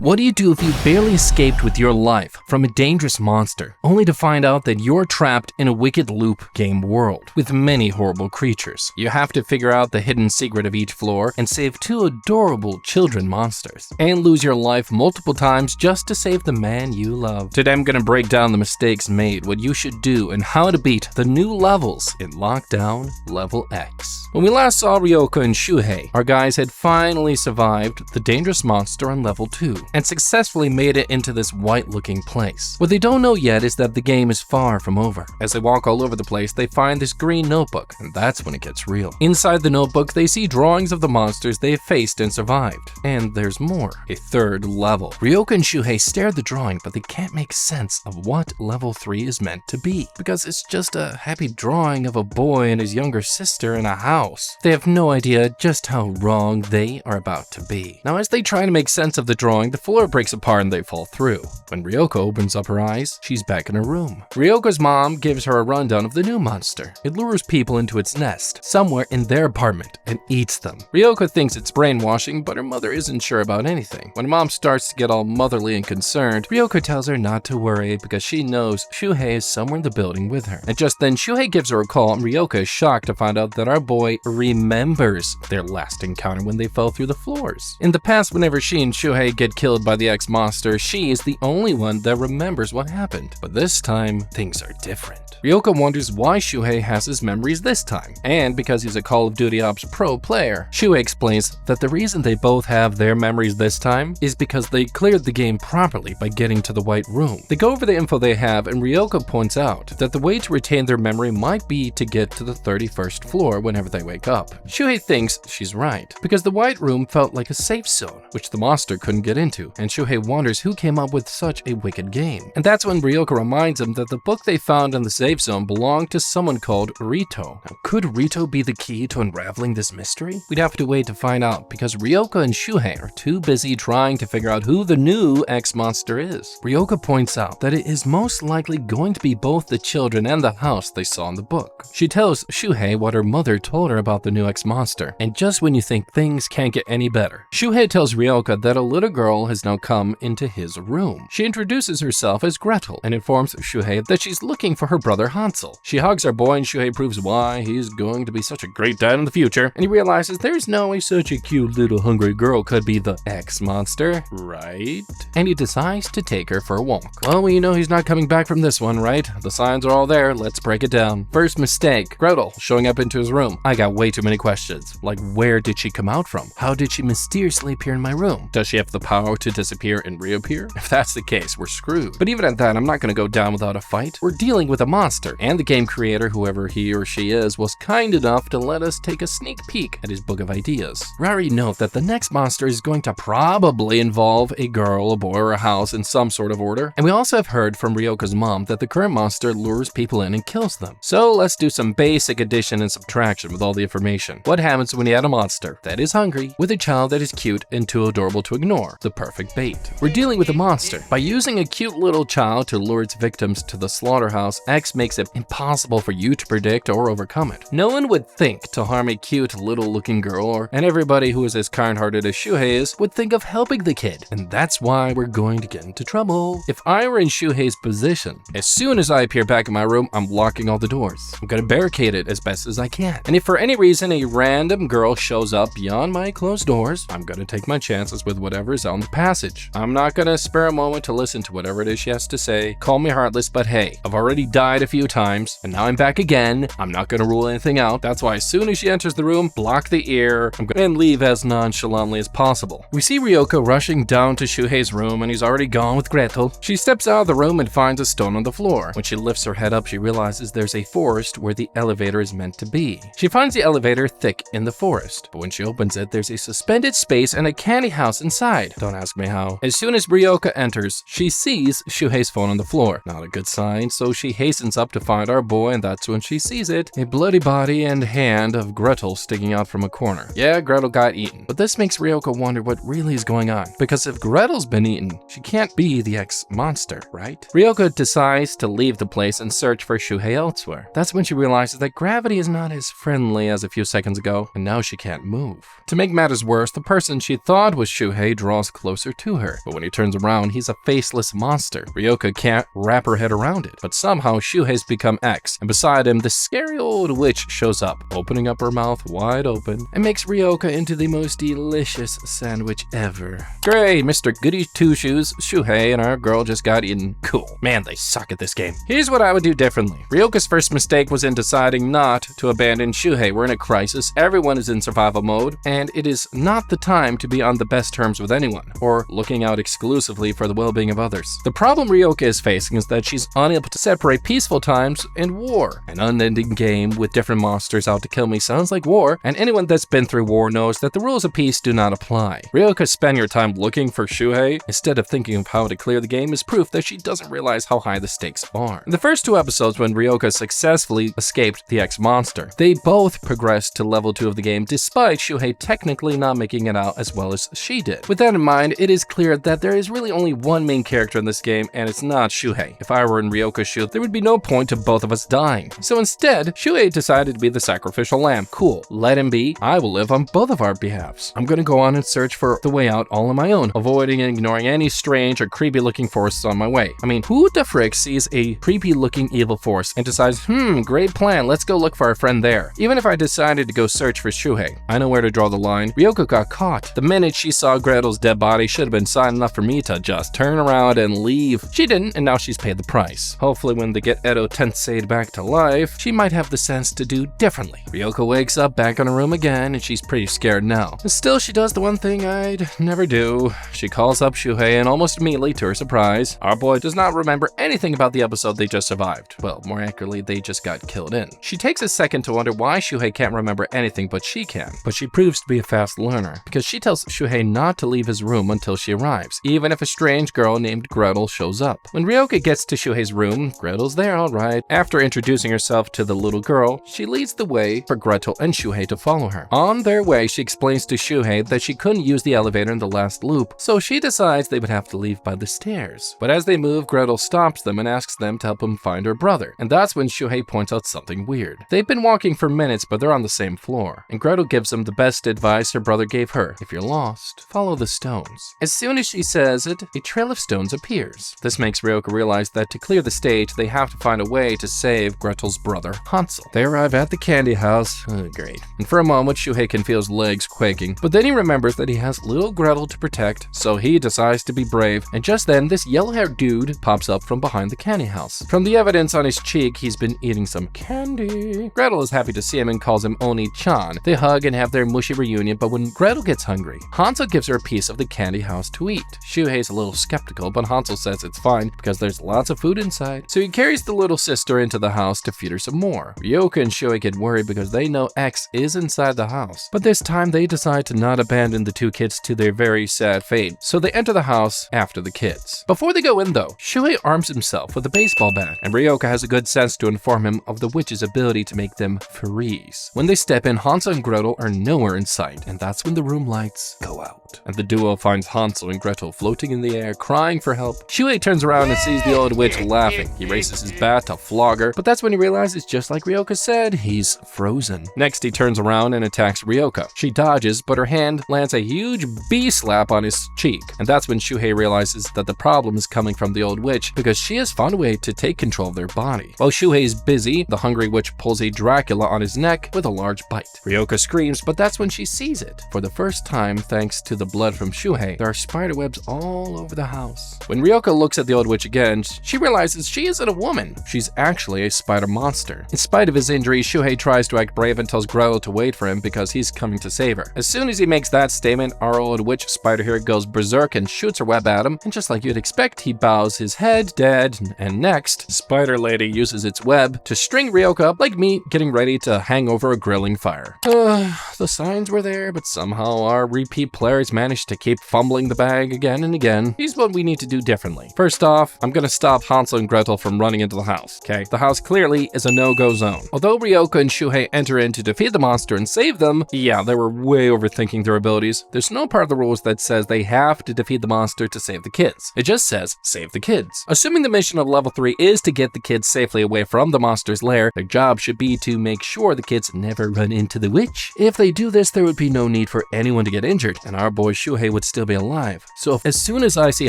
What do you do if you barely escaped with your life from a dangerous monster, only to find out that you're trapped in a wicked loop game world with many horrible creatures? You have to figure out the hidden secret of each floor and save two adorable children monsters, and lose your life multiple times just to save the man you love. Today I'm gonna break down the mistakes made, what you should do, and how to beat the new levels in Lockdown Level X. When we last saw Ryoko and Shuhei, our guys had finally survived the dangerous monster on level 2. And successfully made it into this white-looking place. What they don't know yet is that the game is far from over. As they walk all over the place, they find this green notebook, and that's when it gets real. Inside the notebook, they see drawings of the monsters they have faced and survived. And there's more, a third level. Ryoko and Shuhei stare at the drawing, but they can't make sense of what level 3 is meant to be, because it's just a happy drawing of a boy and his younger sister in a house. They have no idea just how wrong they are about to be. Now, as they try to make sense of the drawing, the floor breaks apart and they fall through. When Ryoko opens up her eyes, she's back in her room. Ryoko's mom gives her a rundown of the new monster. It lures people into its nest, somewhere in their apartment, and eats them. Ryoko thinks it's brainwashing, but her mother isn't sure about anything. When mom starts to get all motherly and concerned, Ryoko tells her not to worry because she knows Shuhei is somewhere in the building with her. And just then, Shuhei gives her a call and Ryoko is shocked to find out that our boy remembers their last encounter when they fell through the floors. In the past, whenever she and Shuhei get killed by the ex-monster, she is the only one that remembers what happened. But this time, things are different. Ryoko wonders why Shuhei has his memories this time, and because he's a Call of Duty Ops pro player. Shuhei explains that the reason they both have their memories this time is because they cleared the game properly by getting to the White Room. They go over the info they have, and Ryoko points out that the way to retain their memory might be to get to the 31st floor whenever they wake up. Shuhei thinks she's right, because the White Room felt like a safe zone, which the monster couldn't get into, and Shuhei wonders who came up with such a wicked game. And that's when Ryoko reminds him that the book they found in the safe zone belonged to someone called Rito. Now, could Rito be the key to unraveling this mystery? We'd have to wait to find out, because Ryoko and Shuhei are too busy trying to figure out who the new ex-monster is. Ryoko points out that it is most likely going to be both the children and the house they saw in the book. She tells Shuhei what her mother told her about the new ex-monster, and just when you think things can't get any better, Shuhei tells Ryoko that a little girl has now come into his room. She introduces herself as Gretel and informs Shuhei that she's looking for her brother Hansel. She hugs our boy and Shuhei proves why he's going to be such a great dad in the future, and he realizes there's no way such a cute little hungry girl could be the ex-monster, right? And he decides to take her for a walk. Well, you know he's not coming back from this one, right? The signs are all there, let's break it down. First mistake, Gretel showing up into his room. I got way too many questions, like where did she come out from? How did she mysteriously appear in my room? Does she have the power to disappear and reappear? If that's the case, we're screwed. But even at that, I'm not gonna go down without a fight. We're dealing with a monster, and the game creator, whoever he or she is, was kind enough to let us take a sneak peek at his book of ideas. We already know that the next monster is going to probably involve a girl, a boy, or a house in some sort of order. And we also have heard from Ryoko's mom that the current monster lures people in and kills them. So let's do some basic addition and subtraction with all the information. What happens when you add a monster that is hungry with a child that is cute and too adorable to ignore? The perfect bait. We're dealing with a monster. By using a cute little child to lure its victims to the slaughterhouse, X makes it impossible for you to predict or overcome it. No one would think to harm a cute little looking girl, and everybody who is as kind-hearted as Shuhei is would think of helping the kid. And that's why we're going to get into trouble. If I were in Shuhei's position, as soon as I appear back in my room, I'm locking all the doors. I'm gonna barricade it as best as I can. And if for any reason a random girl shows up beyond my closed doors, I'm gonna take my chances with whatever is on the passage. I'm not gonna spare a moment to listen to whatever it is she has to say. Call me heartless, but hey, I've already died a few times, and now I'm back again. I'm not gonna rule anything out. That's why as soon as she enters the room, block the ear, and leave as nonchalantly as possible. We see Ryoko rushing down to Shuhei's room, and he's already gone with Gretel. She steps out of the room and finds a stone on the floor. When she lifts her head up, she realizes there's a forest where the elevator is meant to be. She finds the elevator thick in the forest, but when she opens it, there's a suspended space and a candy house inside. Don't ask me how. As soon as Ryoko enters, she sees Shuhei's phone on the floor. Not a good sign, so she hastens up to find our boy, and that's when she sees it. A bloody body and hand of Gretel sticking out from a corner. Yeah, Gretel got eaten. But this makes Ryoko wonder what really is going on, because if Gretel's been eaten, she can't be the ex-monster, right? Ryoko decides to leave the place and search for Shuhei elsewhere. That's when she realizes that gravity is not as friendly as a few seconds ago, and now she can't move. To make matters worse, the person she thought was Shuhei draws close closer to her. But when he turns around, he's a faceless monster. Ryoka can't wrap her head around it, but somehow Shuhei's become X, and beside him, the scary old witch shows up, opening up her mouth wide open, and makes Ryoka into the most delicious sandwich ever. Great, Mr. Goody Two-Shoes, Shuhei and our girl just got eaten. Cool. Man, they suck at this game. Here's what I would do differently. Ryoka's first mistake was in deciding not to abandon Shuhei. We're in a crisis, everyone is in survival mode, and it is not the time to be on the best terms with anyone, or looking out exclusively for the well-being of others. The problem Ryoka is facing is that she's unable to separate peaceful times and war. An unending game with different monsters out to kill me sounds like war, and anyone that's been through war knows that the rules of peace do not apply. Ryoka spending her time looking for Shuhei instead of thinking of how to clear the game is proof that she doesn't realize how high the stakes are. In the first two episodes, when Ryoka successfully escaped the X-Monster, they both progressed to level 2 of the game despite Shuhei technically not making it out as well as she did. With that in mind, it is clear that there is really only one main character in this game, and it's not Shuhei. If I were in Ryoka's shoes, there would be no point to both of us dying. So instead, Shuhei decided to be the sacrificial lamb. Cool, let him be. I will live on both of our behalves. I'm gonna go on and search for the way out all on my own, avoiding and ignoring any strange or creepy looking forces on my way. I mean, who the frick sees a creepy looking evil force and decides, great plan, let's go look for our friend there. Even if I decided to go search for Shuhei, I know where to draw the line. Ryoka got caught. The minute she saw Gretel's dead body should have been sign enough for me to just turn around and leave. She didn't, and now she's paid the price. Hopefully when they get Edo Tensei back to life, she might have the sense to do differently. Ryoka wakes up back in her room again, and she's pretty scared now. And still, she does the one thing I'd never do. She calls up Shuhei, and almost immediately, to her surprise, our boy does not remember anything about the episode they just survived. Well, more accurately, they just got killed in. She takes a second to wonder why Shuhei can't remember anything, but she can. But she proves to be a fast learner, because she tells Shuhei not to leave his room until she arrives, even if a strange girl named Gretel shows up. When Ryoka gets to Shuhei's room, Gretel's there, alright. After introducing herself to the little girl, she leads the way for Gretel and Shuhei to follow her. On their way, she explains to Shuhei that she couldn't use the elevator in the last loop, so she decides they would have to leave by the stairs. But as they move, Gretel stops them and asks them to help him find her brother. And that's when Shuhei points out something weird. They've been walking for minutes, but they're on the same floor. And Gretel gives them the best advice her brother gave her. If you're lost, follow the stones. As soon as she says it, a trail of stones appears. This makes Ryoka realize that to clear the stage, they have to find a way to save Gretel's brother, Hansel. They arrive at the candy house. Oh, great. And for a moment, Shuhei can feel his legs quaking, but then he remembers that he has little Gretel to protect, so he decides to be brave, and just then, this yellow-haired dude pops up from behind the candy house. From the evidence on his cheek, he's been eating some candy. Gretel is happy to see him and calls him Oni-chan. They hug and have their mushy reunion, but when Gretel gets hungry, Hansel gives her a piece of the candy house to eat. Shuhei's a little skeptical, but Hansel says it's fine because there's lots of food inside. So he carries the little sister into the house to feed her some more. Ryoka and Shuhei get worried because they know X is inside the house. But this time they decide to not abandon the two kids to their very sad fate, so they enter the house after the kids. Before they go in though, Shuhei arms himself with a baseball bat, and Ryoka has a good sense to inform him of the witch's ability to make them freeze. When they step in, Hansel and Gretel are nowhere in sight, and that's when the room lights go out. And the duo finds Hansel and Gretel floating in the air, crying for help. Shuhei turns around and sees the old witch laughing. He raises his bat to flog her, but that's when he realizes, just like Ryoka said, he's frozen. Next, he turns around and attacks Ryoka. She dodges, but her hand lands a huge bee slap on his cheek. And that's when Shuhei realizes that the problem is coming from the old witch because she has found a way to take control of their body. While Shuhei is busy, the hungry witch pulls a Dracula on his neck with a large bite. Ryoka screams, but that's when she sees it. For the first time, thanks to the blood from Shuhei, there are spider webs all over the house. When Ryoka looks at the old witch again, she realizes she isn't a woman. She's actually a spider monster. In spite of his injuries, Shuhei tries to act brave and tells Gretel to wait for him because he's coming to save her. As soon as he makes that statement, our old witch spider here goes berserk and shoots her web at him, and just like you'd expect, he bows his head, dead, and next, Spider Lady uses its web to string Ryoka up like me getting ready to hang over a grilling fire. The signs were there, but somehow our repeat players managed to keep fumbling the bag again and again. Here's what we need to do differently. First off, I'm gonna stop Hansel and Gretel from running into the house, okay? The house clearly is a no-go zone. Although Ryoka and Shuhei enter in to defeat the monster and save them, yeah, they were way overthinking their abilities. There's no part of the rules that says they have to defeat the monster to save the kids. It just says, save the kids. Assuming the mission of level 3 is to get the kids safely away from the monster's lair, their job should be to make sure the kids never run into the witch. If they do this, there would be no need for anyone to get injured, and our boy Shuhei would still still be alive. So as soon as I see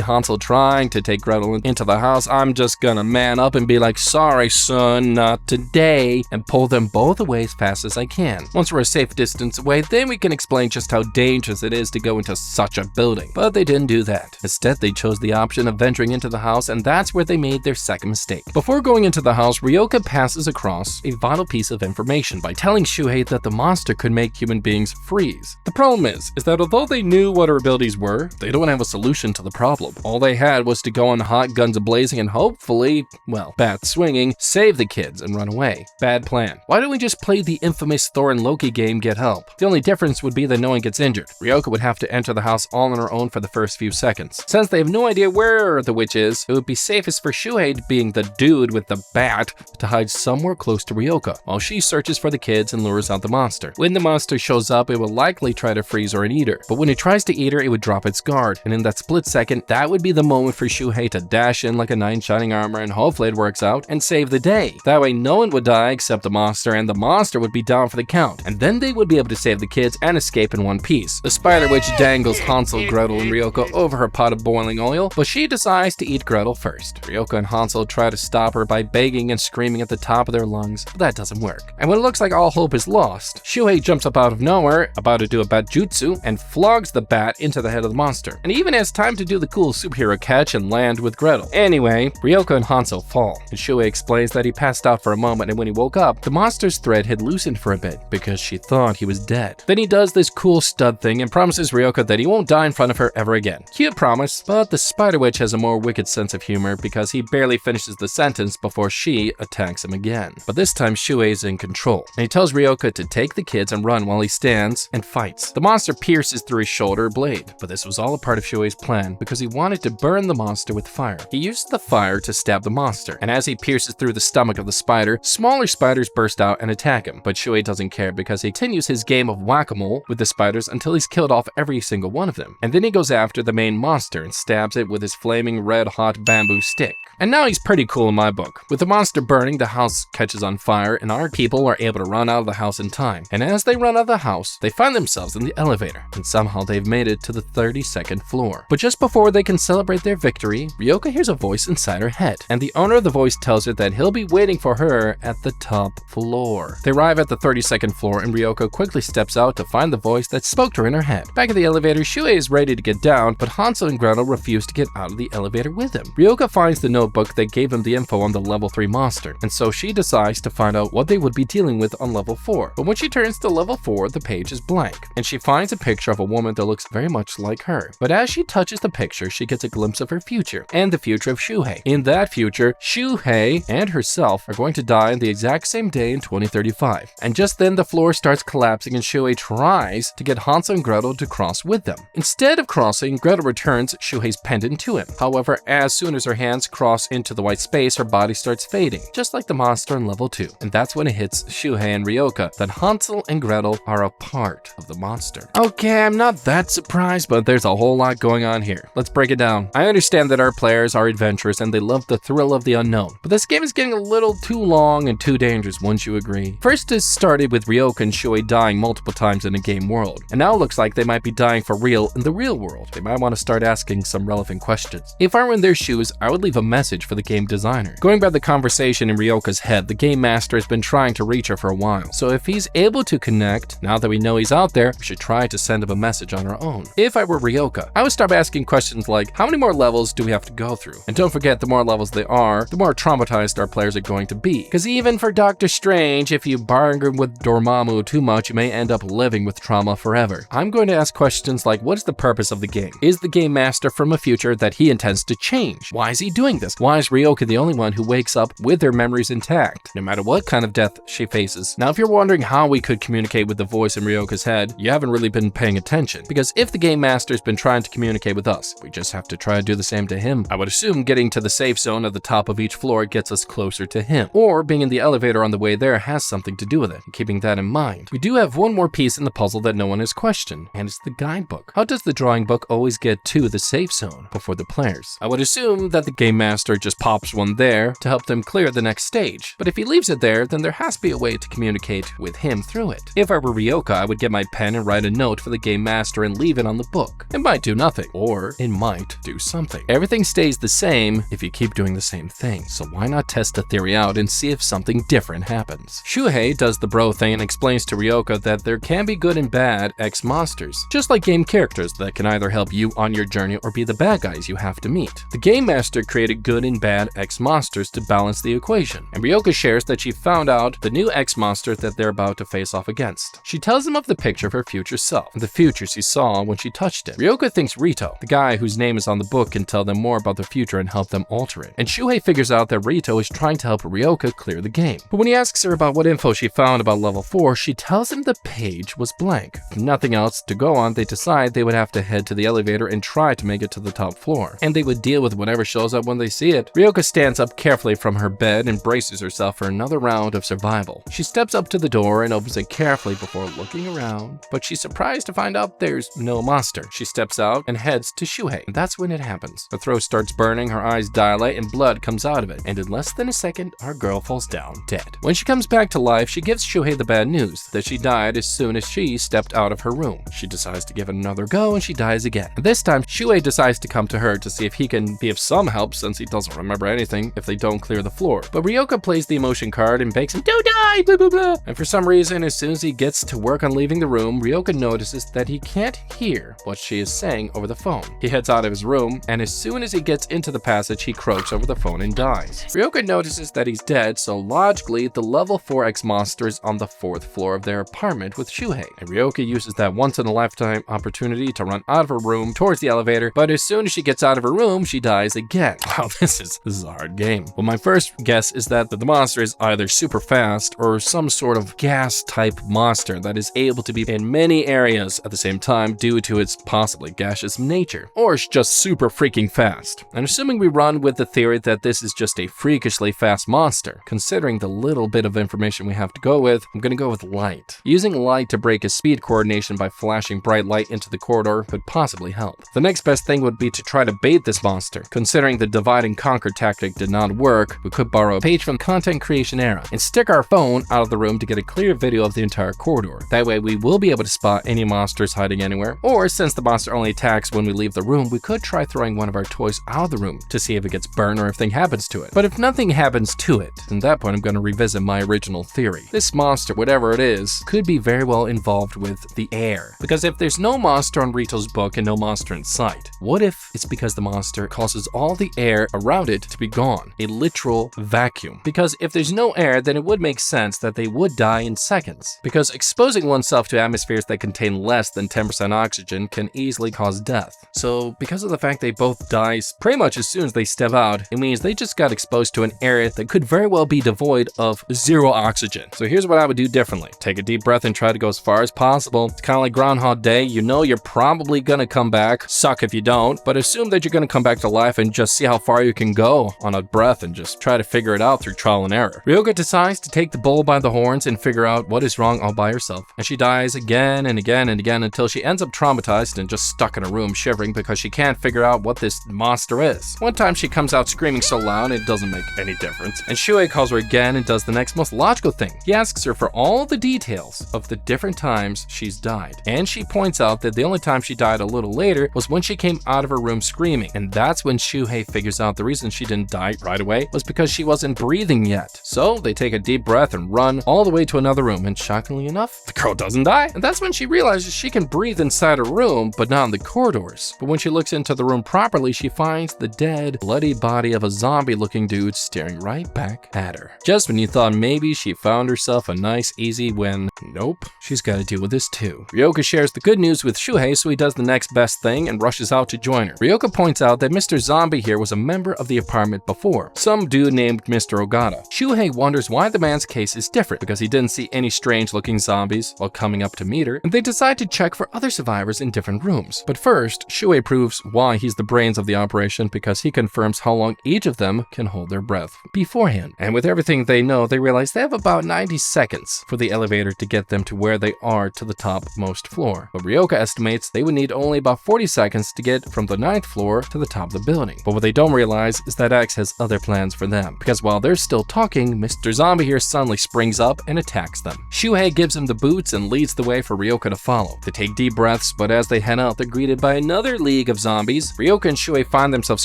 Hansel trying to take Gretel into the house, I'm just gonna man up and be like, sorry son, not today, and pull them both away as fast as I can. Once we're a safe distance away, then we can explain just how dangerous it is to go into such a building. But they didn't do that. Instead, they chose the option of venturing into the house, and that's where they made their second mistake. Before going into the house, Ryoka passes across a vital piece of information by telling Shuhei that the monster could make human beings freeze. The problem is that although they knew what her abilities were, they don't have a solution to the problem. All they had was to go on hot guns a-blazing and hopefully, well, bat swinging, save the kids and run away. Bad plan. Why don't we just play the infamous Thor and Loki game Get Help? The only difference would be that no one gets injured. Ryoka would have to enter the house all on her own for the first few seconds. Since they have no idea where the witch is, it would be safest for Shuhei, being the dude with the bat, to hide somewhere close to Ryoka, while she searches for the kids and lures out the monster. When the monster shows up, it will likely try to freeze her and eat her, but when it tries to eat her, it would drop its guard, and in that split second, that would be the moment for Shuhei to dash in like a knight in shining armor, and hopefully it works out, and save the day. That way no one would die except the monster, and the monster would be down for the count, and then they would be able to save the kids and escape in one piece. The spider witch dangles Hansel, Gretel, and Ryoka over her pot of boiling oil, but she decides to eat Gretel first. Ryoka and Hansel try to stop her by begging and screaming at the top of their lungs, but that doesn't work. And when it looks like all hope is lost, Shuhei jumps up out of nowhere, about to do a bat jutsu, and flogs the bat into the head of the monster, and even has time to do the cool superhero catch and land with Gretel. Anyway, Ryoka and Hansel fall, and Shuhei explains that he passed out for a moment, and when he woke up, the monster's thread had loosened for a bit because she thought he was dead. Then he does this cool stud thing and promises Ryoka that he won't die in front of her ever again. Cute promise, but the spider witch has a more wicked sense of humor because he barely finishes the sentence before she attacks him again. But this time Shuhei is in control, and he tells Ryoka to take the kids and run while he stands and fights. The monster pierces through his shoulder blade, but this was all a part of Shuhei's plan because he wanted to burn the monster with fire. He used the fire to stab the monster, and as he pierces through the stomach of the spider, smaller spiders burst out and attack him, but Shuhei doesn't care because he continues his game of whack-a-mole with the spiders until he's killed off every single one of them. And then he goes after the main monster and stabs it with his flaming red-hot bamboo stick. And now he's pretty cool in my book. With the monster burning, the house catches on fire, and our people are able to run out of the house in time. And as they run out of the house, they find themselves in the elevator, and somehow they've made it to the 32nd floor. But just before they can celebrate their victory, Ryoka hears a voice inside her head, and the owner of the voice tells her that he'll be waiting for her at the top floor. They arrive at the 32nd floor, and Ryoka quickly steps out to find the voice that spoke to her in her head. Back at the elevator, Shuhei is ready to get down, but Hansel and Gretel refuse to get out of the elevator with him. Ryoka finds the notebook that gave him the info on the level 3 monster, and so she decides to find out what they would be dealing with on level 4. But when she turns to level 4, the page is blank, and she finds a picture of a woman that looks very much like her. But as she touches the picture, she gets a glimpse of her future, and the future of Shuhei. In that future, Shuhei and herself are going to die on the exact same day in 2035. And just then, the floor starts collapsing, and Shuhei tries to get Hansel and Gretel to cross with them. Instead of crossing, Gretel returns Shuhei's pendant to him. However, as soon as her hands cross into the white space, her body starts fading, just like the monster in level 2. And that's when it hits Shuhei and Ryoka that Hansel and Gretel are a part of the monster. Okay, I'm not that surprised, but there's a whole lot going on here. Let's break it down. I understand that our players are adventurous and they love the thrill of the unknown, but this game is getting a little too long and too dangerous, wouldn't you agree? First, it started with Ryoka and Shuhei dying multiple times in a game world, and now it looks like they might be dying for real in the real world. They might want to start asking some relevant questions. If I were in their shoes, I would leave a message for the game designer. Going by the conversation in Ryoka's head, the game master has been trying to reach her for a while, so if he's able to connect, now that we know he's out there, we should try to send him a message on our own. If I were Ryoka, I would start asking questions like, how many more levels do we have to go through? And don't forget, the more levels they are, the more traumatized our players are going to be. Because even for Doctor Strange, if you bargain with Dormammu too much, you may end up living with trauma forever. I'm going to ask questions like, what is the purpose of the game? Is the game master from a future that he intends to change? Why is he doing this? Why is Ryoka the only one who wakes up with their memories intact, no matter what kind of death she faces? Now, if you're wondering how we could communicate with the voice in Ryoka's head, you haven't really been paying attention. Because if the game master's been trying to communicate with us, we just have to try to do the same to him. I would assume getting to the safe zone at the top of each floor gets us closer to him, or being in the elevator on the way there has something to do with it. Keeping that in mind, we do have one more piece in the puzzle that no one has questioned, and it's the guidebook. How does the drawing book always get to the safe zone before the players? I would assume that the game master master just pops one there to help them clear the next stage. But if he leaves it there, then there has to be a way to communicate with him through it. If I were Ryoka, I would get my pen and write a note for the game master and leave it on the book. It might do nothing, or it might do something. Everything stays the same if you keep doing the same thing, so why not test the theory out and see if something different happens? Shuhei does the bro thing and explains to Ryoka that there can be good and bad ex-monsters, just like game characters that can either help you on your journey or be the bad guys you have to meet. The game master created good and bad ex-monsters to balance the equation, and Ryoka shares that she found out the new ex-monster that they're about to face off against. She tells him of the picture of her future self, and the future she saw when she touched it. Ryoka thinks Rito, the guy whose name is on the book, can tell them more about the future and help them alter it. And Shuhei figures out that Rito is trying to help Ryoka clear the game. But when he asks her about what info she found about level 4, she tells him the page was blank. With nothing else to go on, they decide they would have to head to the elevator and try to make it to the top floor. And they would deal with whatever shows up when they see it. Ryoka stands up carefully from her bed and braces herself for another round of survival. She steps up to the door and opens it carefully before looking around, but she's surprised to find out there's no monster. She steps out and heads to Shuhei, and that's when it happens. Her throat starts burning, her eyes dilate, and blood comes out of it, and in less than a second, our girl falls down dead. When she comes back to life, she gives Shuhei the bad news that she died as soon as she stepped out of her room. She decides to give it another go, and she dies again. And this time, Shuhei decides to come to her to see if he can be of some help since he doesn't remember anything if they don't clear the floor. But Ryoka plays the emotion card and begs him, "Don't die, blah blah blah." And for some reason, as soon as he gets to work on leaving the room, Ryoka notices that he can't hear what she is saying over the phone. He heads out of his room, and as soon as he gets into the passage, he croaks over the phone and dies. Ryoka notices that he's dead, so logically, the level 4 ex-monster is on the 4th floor of their apartment with Shuhei. And Ryoka uses that once-in-a-lifetime opportunity to run out of her room towards the elevator, but as soon as she gets out of her room, she dies again. Wow, this is a hard game. Well, my first guess is that the monster is either super fast or some sort of gas-type monster that is able to be in many areas at the same time due to its possibly gaseous nature, or it's just super freaking fast. And assuming we run with the theory that this is just a freakishly fast monster, considering the little bit of information we have to go with, I'm gonna go with light. Using light to break his speed coordination by flashing bright light into the corridor could possibly help. The next best thing would be to try to bait this monster. Considering the divide and conquer tactic did not work, we could borrow a page from Content Creation Era and stick our phone out of the room to get a clear video of the entire corridor. That way we will be able to spot any monsters hiding anywhere, or since the monster only attacks when we leave the room, we could try throwing one of our toys out of the room to see if it gets burned or if anything happens to it. But if nothing happens to it, then at that point I'm going to revisit my original theory. This monster, whatever it is, could be very well involved with the air. Because if there's no monster on Rito's book and no monster in sight, what if it's because the monster causes all the air around it to be gone? A literal vacuum. Because if there's no air, then it would make sense that they would die in seconds. Because exposing oneself to atmospheres that contain less than 10% oxygen can easily cause death. So because of the fact they both die pretty much as soon as they step out, it means they just got exposed to an area that could very well be devoid of zero oxygen. So here's what I would do differently. Take a deep breath and try to go as far as possible. It's kind of like Groundhog Day. You know you're probably gonna come back. Suck if you don't, but assume that you're gonna come back to life and just see how far you can go on a breath and just try to figure it out through trial and error. Ryoka decides to take the bull by the horns and figure out what is wrong all by herself. And she dies again and again and again until she ends up traumatized and just stuck in a room shivering because she can't figure out what this monster is. One time she comes out screaming so loud it doesn't make any difference. And Shuhei calls her again and does the next most logical thing. He asks her for all the details of the different times she's died. And she points out that the only time she died a little later was when she came out of her room screaming. And that's when Shuhei figures out the reason she didn't die right away was because she wasn't breathing yet. So they take a deep breath and run all the way to another room, and shockingly enough, the girl doesn't die. And that's when she realizes she can breathe inside a room, but not in the corridors. But when she looks into the room properly, she finds the dead, bloody body of a zombie-looking dude staring right back at her. Just when you thought maybe she found herself a nice, easy win, nope, she's got to deal with this too. Ryoka shares the good news with Shuhei, so he does the next best thing and rushes out to join her. Ryoka points out that Mr. Zombie here was a member of the apartment before, some dude named Mr. Ogata. Shuhei wonders why the man's case is different, because he didn't see any strange-looking zombies while coming up to meet her, and they decide to check for other survivors in different rooms. But first, Shuhei proves why he's the brains of the operation because he confirms how long each of them can hold their breath beforehand. And with everything they know, they realize they have about 90 seconds for the elevator to get them to where they are to the topmost floor. But Ryoka estimates they would need only about 40 seconds to get from the 9th floor to the top of the building. But what they don't realize realize is that X has other plans for them, because while they're still talking, Mr. Zombie here suddenly springs up and attacks them. Shuhei gives him the boots and leads the way for Ryoka to follow. They take deep breaths, but as they head out, they're greeted by another league of zombies. Ryoka and Shuhei find themselves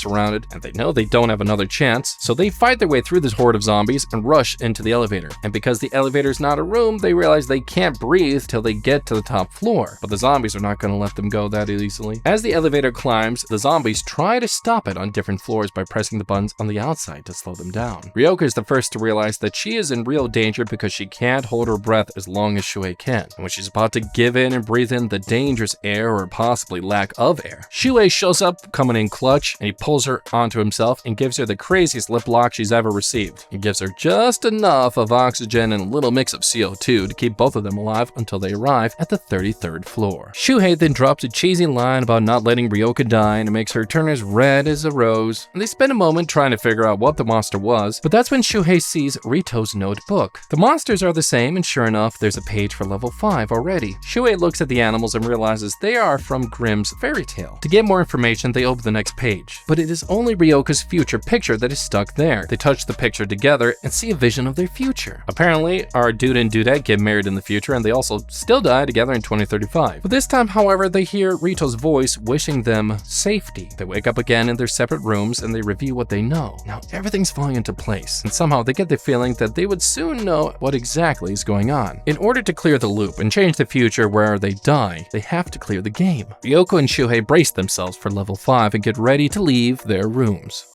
surrounded, and they know they don't have another chance, so they fight their way through this horde of zombies and rush into the elevator. And because the elevator's not a room, they realize they can't breathe till they get to the top floor. But the zombies are not going to let them go that easily. As the elevator climbs, the zombies try to stop it on different floors by pressing the buttons on the outside to slow them down. Ryoka is the first to realize that she is in real danger because she can't hold her breath as long as Shuhei can. And when she's about to give in and breathe in the dangerous air or possibly lack of air, Shuhei shows up coming in clutch, and he pulls her onto himself and gives her the craziest lip lock she's ever received. He gives her just enough of oxygen and a little mix of CO2 to keep both of them alive until they arrive at the 33rd floor. Shuhei then drops a cheesy line about not letting Ryoka die and makes her turn as red as a rose, and they spend a moment trying to figure out what the monster was, but that's when Shuhei sees Rito's notebook. The monsters are the same, and sure enough, there's a page for level 5 already. Shuhei looks at the animals and realizes they are from Grimm's fairy tale. To get more information, they open the next page, but it is only Ryoka's future picture that is stuck there. They touch the picture together and see a vision of their future. Apparently, our dude and dudette get married in the future, and they also still die together in 2035. But this time, however, they hear Rito's voice wishing them safety. They wake up again in their separate rooms and they review what they know. Now, everything's falling into place, and somehow they get the feeling that they would soon know what exactly is going on. In order to clear the loop and change the future where they die, they have to clear the game. Ryoko and Shuhei brace themselves for level 5 and get ready to leave their rooms.